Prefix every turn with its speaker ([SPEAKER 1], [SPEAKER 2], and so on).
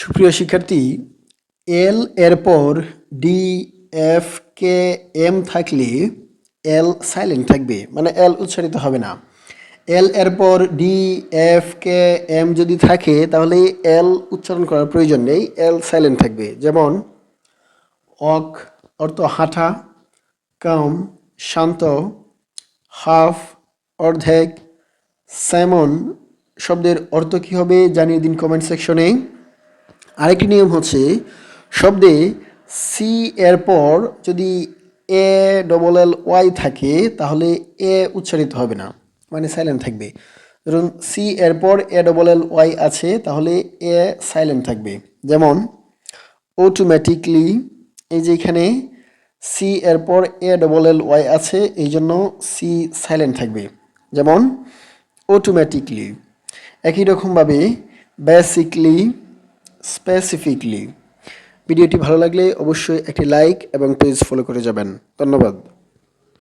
[SPEAKER 1] সুপ্রিয় শিক্ষার্থী, এল এর পর ডি, এফ, কে, এম থাকলে এল সাইলেন্ট থাকবে, মানে এল উচ্চারিত হবে না। এল এর পর ডি, এফ, কে, এম যদি থাকে তাহলে এল উচ্চারণ করার প্রয়োজন নেই, এল সাইলেন্ট থাকবে। যেমন অক অর্থ হাঁটা, কাম শান্ত, হাফ অর্ধেক, স্যামন শব্দের অর্থ কী হবে জানিয়ে দিন কমেন্ট সেকশনে। আরেকটি নিয়ম হচ্ছে, শব্দে সি এর পর যদি এ ডবল এল ওয়াই থাকে তাহলে এ উচ্চারিত হবে না, মানে সাইলেন্ট থাকবে। ধরুন সি এর পর এ ডবল এল ওয়াই আছে তাহলে এ সাইলেন্ট থাকবে। যেমন অটোমেটিকলি, এই যে এখানে সি এর পর এ ডবল এল ওয়াই আছে এই জন্য সি সাইলেন্ট থাকবে। যেমন অটোমেটিকলি। একই রকমভাবে বেসিকলি, স্পেসিফিকলি। ভিডিওটি ভালো লাগলে অবশ্যই একটি লাইক এবং পেজ ফলো করে যাবেন। ধন্যবাদ।